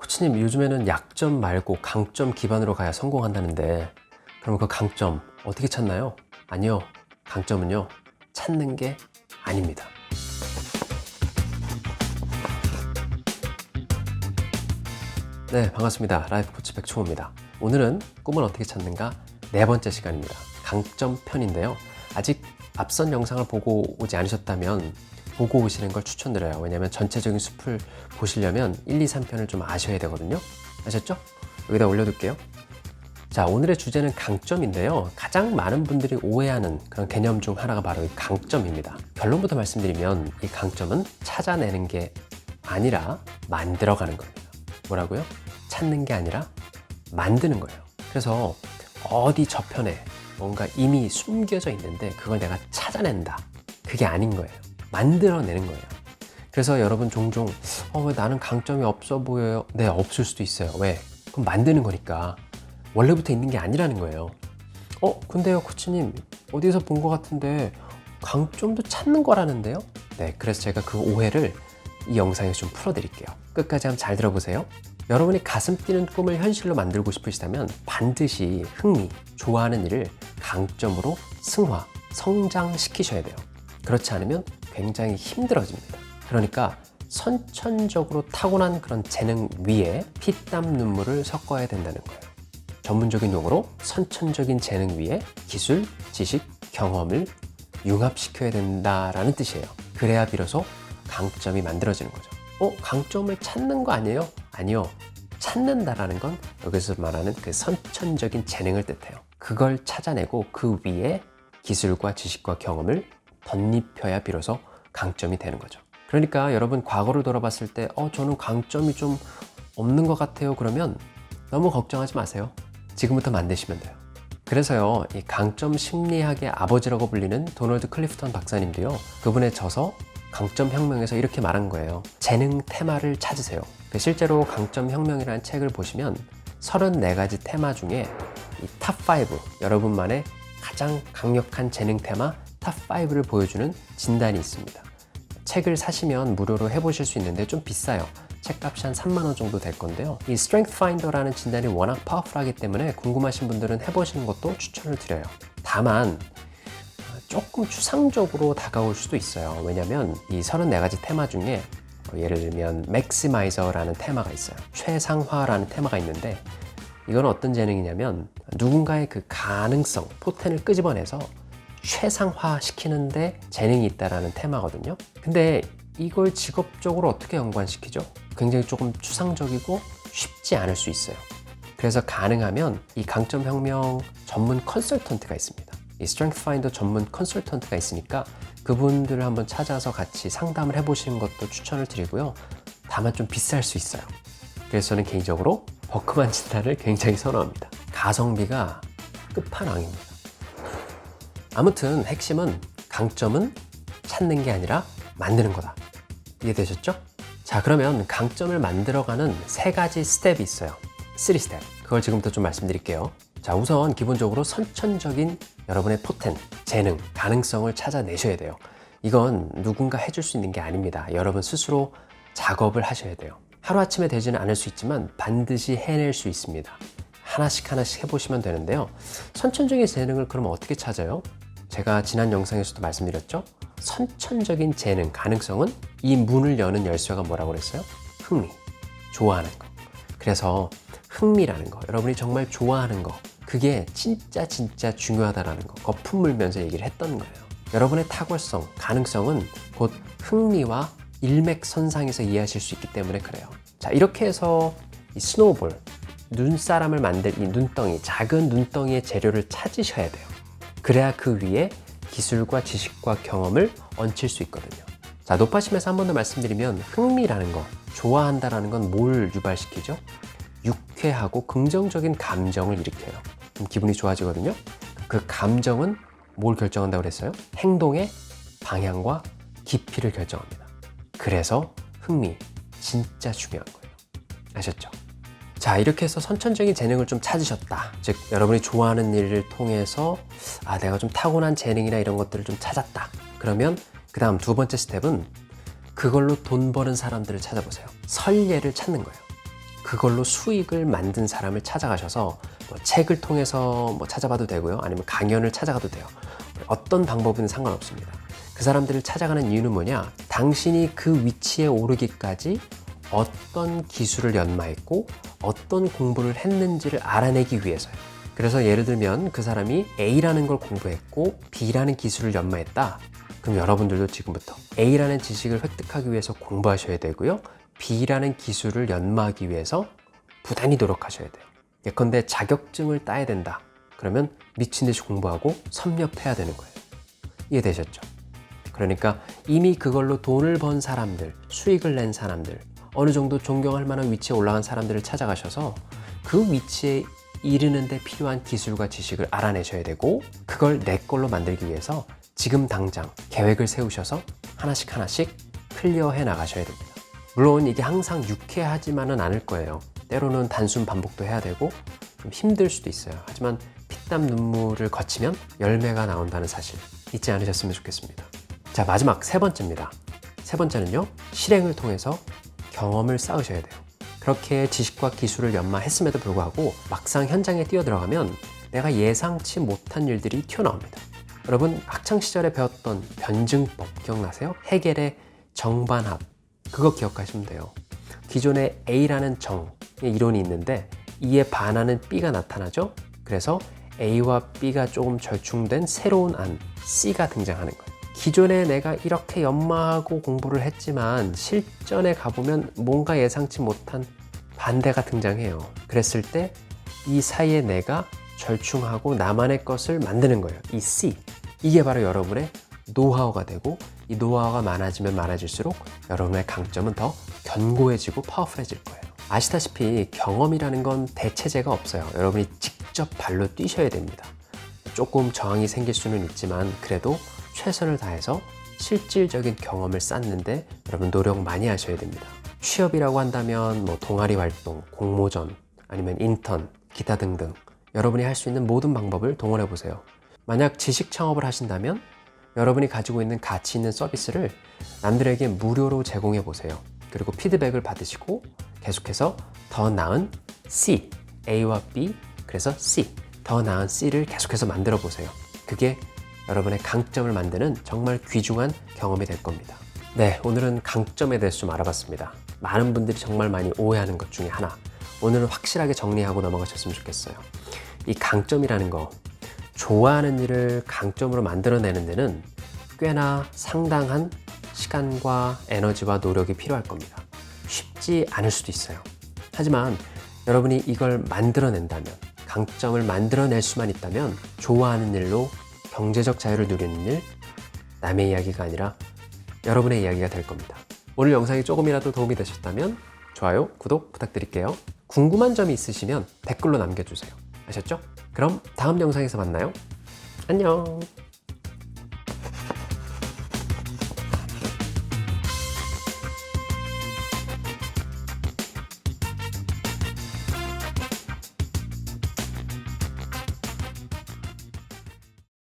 코치님, 요즘에는 약점 말고 강점 기반으로 가야 성공한다는데 그럼 그 강점 어떻게 찾나요? 아니요, 강점은요, 찾는 게 아닙니다. 네, 반갑습니다. 라이프 코치 백초호입니다. 오늘은 꿈을 어떻게 찾는가 네 번째 시간입니다. 강점 편인데요. 아직 앞선 영상을 보고 오지 않으셨다면 보고 오시는 걸 추천드려요. 왜냐하면 전체적인 숲을 보시려면 1, 2, 3편을 좀 아셔야 되거든요. 아셨죠? 여기다 올려둘게요. 자, 오늘의 주제는 강점인데요. 가장 많은 분들이 오해하는 그런 개념 중 하나가 바로 이 강점입니다. 결론부터 말씀드리면 이 강점은 찾아내는 게 아니라 만들어가는 겁니다. 뭐라고요? 찾는 게 아니라 만드는 거예요. 그래서 어디 저편에 뭔가 이미 숨겨져 있는데 그걸 내가 찾아낸다. 그게 아닌 거예요. 만들어내는 거예요. 그래서 여러분 종종 왜 나는 강점이 없어 보여요? 네, 없을 수도 있어요. 왜? 그럼 만드는 거니까. 원래부터 있는 게 아니라는 거예요. 근데요 코치님, 어디서 본 것 같은데 강점도 찾는 거라는데요? 네, 그래서 제가 그 오해를 이 영상에서 좀 풀어드릴게요. 끝까지 한번 잘 들어보세요. 여러분이 가슴 뛰는 꿈을 현실로 만들고 싶으시다면 반드시 흥미, 좋아하는 일을 강점으로 승화, 성장시키셔야 돼요. 그렇지 않으면 굉장히 힘들어집니다. 그러니까 선천적으로 타고난 그런 재능 위에 피땀 눈물을 섞어야 된다는 거예요. 전문적인 용어로 선천적인 재능 위에 기술, 지식, 경험을 융합시켜야 된다라는 뜻이에요. 그래야 비로소 강점이 만들어지는 거죠. 강점을 찾는 거 아니에요? 아니요. 찾는다라는 건 여기서 말하는 그 선천적인 재능을 뜻해요. 그걸 찾아내고 그 위에 기술과 지식과 경험을 덧입혀야 비로소 강점이 되는 거죠. 그러니까 여러분 과거를 돌아봤을 때 저는 강점이 좀 없는 것 같아요. 그러면 너무 걱정하지 마세요. 지금부터 만드시면 돼요. 그래서요, 이 강점 심리학의 아버지라고 불리는 도널드 클리프턴 박사님도요, 그분의 저서 강점 혁명에서 이렇게 말한 거예요. 재능 테마를 찾으세요. 실제로 강점 혁명이라는 책을 보시면 34가지 테마 중에 이 탑5, 여러분만의 가장 강력한 재능 테마 탑5를 보여주는 진단이 있습니다. 책을 사시면 무료로 해보실 수 있는데 좀 비싸요. 책값이 한 3만 원 정도 될 건데요. 이 스트렝스 파인더라는 진단이 워낙 파워풀하기 때문에 궁금하신 분들은 해보시는 것도 추천을 드려요. 다만 조금 추상적으로 다가올 수도 있어요. 왜냐면 이 34가지 테마 중에 예를 들면 맥시마이저라는 테마가 있어요. 최상화라는 테마가 있는데 이건 어떤 재능이냐면 누군가의 그 가능성, 포텐을 끄집어내서 최상화 시키는데 재능이 있다라는 테마거든요. 근데 이걸 직업적으로 어떻게 연관시키죠? 굉장히 조금 추상적이고 쉽지 않을 수 있어요. 그래서 가능하면 이 강점 혁명 전문 컨설턴트가 있습니다. 이 스트렝스 파인더 전문 컨설턴트가 있으니까 그분들을 한번 찾아서 같이 상담을 해보시는 것도 추천을 드리고요. 다만 좀 비쌀 수 있어요. 그래서 저는 개인적으로 버크만 진단을 굉장히 선호합니다. 가성비가 끝판왕입니다. 아무튼 핵심은 강점은 찾는 게 아니라 만드는 거다. 이해되셨죠? 자, 그러면 강점을 만들어가는 3가지 스텝이 있어요. 3스텝. 그걸 지금부터 좀 말씀드릴게요. 자, 우선 기본적으로 선천적인 여러분의 포텐, 재능, 가능성을 찾아내셔야 돼요. 이건 누군가 해줄 수 있는 게 아닙니다. 여러분 스스로 작업을 하셔야 돼요. 하루아침에 되지는 않을 수 있지만 반드시 해낼 수 있습니다. 하나씩 해보시면 되는데요. 선천적인 재능을 그럼 어떻게 찾아요? 제가 지난 영상에서도 말씀드렸죠? 선천적인 재능, 가능성은 이 문을 여는 열쇠가 뭐라고 그랬어요? 흥미, 좋아하는 거. 그래서 흥미라는 거, 여러분이 정말 좋아하는 거, 그게 진짜 중요하다라는 거, 거품 물면서 얘기를 했던 거예요. 여러분의 탁월성, 가능성은 곧 흥미와 일맥선상에서 이해하실 수 있기 때문에 그래요. 자, 이렇게 해서 이 스노우볼, 눈사람을 만들 이 눈덩이, 작은 눈덩이의 재료를 찾으셔야 돼요. 그래야 그 위에 기술과 지식과 경험을 얹힐 수 있거든요. 자, 높아심에서 한 번 더 말씀드리면 흥미라는 거, 좋아한다라는 건 뭘 유발시키죠? 유쾌하고 긍정적인 감정을 일으켜요. 그럼 기분이 좋아지거든요. 그 감정은 뭘 결정한다고 그랬어요? 행동의 방향과 깊이를 결정합니다. 그래서 흥미, 진짜 중요한 거예요. 아셨죠? 자, 이렇게 해서 선천적인 재능을 좀 찾으셨다. 즉, 여러분이 좋아하는 일을 통해서 내가 좀 타고난 재능이나 이런 것들을 좀 찾았다. 그러면 그 다음 2번째 스텝은 그걸로 돈 버는 사람들을 찾아보세요. 선례를 찾는 거예요. 그걸로 수익을 만든 사람을 찾아가셔서 책을 통해서 찾아봐도 되고요. 아니면 강연을 찾아가도 돼요. 어떤 방법은 상관없습니다. 그 사람들을 찾아가는 이유는 뭐냐? 당신이 그 위치에 오르기까지 어떤 기술을 연마했고 어떤 공부를 했는지를 알아내기 위해서요. 그래서 예를 들면 그 사람이 A라는 걸 공부했고 B라는 기술을 연마했다. 그럼 여러분들도 지금부터 A라는 지식을 획득하기 위해서 공부하셔야 되고요. B라는 기술을 연마하기 위해서 부단히 노력하셔야 돼요. 예컨대 자격증을 따야 된다. 그러면 미친 듯이 공부하고 섭렵해야 되는 거예요. 이해되셨죠? 그러니까 이미 그걸로 돈을 번 사람들, 수익을 낸 사람들, 어느 정도 존경할 만한 위치에 올라간 사람들을 찾아가셔서 그 위치에 이르는데 필요한 기술과 지식을 알아내셔야 되고, 그걸 내 걸로 만들기 위해서 지금 당장 계획을 세우셔서 하나씩 하나씩 클리어해 나가셔야 됩니다. 물론 이게 항상 유쾌하지만은 않을 거예요. 때로는 단순 반복도 해야 되고 좀 힘들 수도 있어요. 하지만 피땀 눈물을 거치면 열매가 나온다는 사실 잊지 않으셨으면 좋겠습니다. 자, 마지막 세 번째입니다. 세 번째는요, 실행을 통해서 경험을 쌓으셔야 돼요. 그렇게 지식과 기술을 연마했음에도 불구하고 막상 현장에 뛰어들어가면 내가 예상치 못한 일들이 튀어나옵니다. 여러분, 학창시절에 배웠던 변증법 기억나세요? 해겔의 정반합, 그거 기억하시면 돼요. 기존에 A라는 정의 이론이 있는데 이에 반하는 B가 나타나죠? 그래서 A와 B가 조금 절충된 새로운 안, C가 등장하는 거예요. 기존에 내가 이렇게 연마하고 공부를 했지만 실전에 가보면 뭔가 예상치 못한 반대가 등장해요. 그랬을 때 이 사이에 내가 절충하고 나만의 것을 만드는 거예요. 이 C, 이게 바로 여러분의 노하우가 되고, 이 노하우가 많아지면 많아질수록 여러분의 강점은 더 견고해지고 파워풀해질 거예요. 아시다시피 경험이라는 건 대체제가 없어요. 여러분이 직접 발로 뛰셔야 됩니다. 조금 저항이 생길 수는 있지만 그래도 최선을 다해서 실질적인 경험을 쌓는데 여러분 노력 많이 하셔야 됩니다. 취업이라고 한다면 동아리 활동, 공모전, 아니면 인턴, 기타 등등 여러분이 할 수 있는 모든 방법을 동원해 보세요. 만약 지식 창업을 하신다면 여러분이 가지고 있는 가치 있는 서비스를 남들에게 무료로 제공해 보세요. 그리고 피드백을 받으시고 계속해서 더 나은 C, A와 B, 그래서 C, 더 나은 C를 계속해서 만들어 보세요. 그게 여러분의 강점을 만드는 정말 귀중한 경험이 될 겁니다. 네, 오늘은 강점에 대해서 좀 알아봤습니다. 많은 분들이 정말 많이 오해하는 것 중에 하나, 오늘은 확실하게 정리하고 넘어가셨으면 좋겠어요. 이 강점이라는 거, 좋아하는 일을 강점으로 만들어내는 데는 꽤나 상당한 시간과 에너지와 노력이 필요할 겁니다. 쉽지 않을 수도 있어요. 하지만 여러분이 이걸 만들어낸다면, 강점을 만들어낼 수만 있다면 좋아하는 일로 경제적 자유를 누리는 일, 남의 이야기가 아니라 여러분의 이야기가 될 겁니다. 오늘 영상이 조금이라도 도움이 되셨다면 좋아요, 구독 부탁드릴게요. 궁금한 점이 있으시면 댓글로 남겨주세요. 아셨죠? 그럼 다음 영상에서 만나요. 안녕.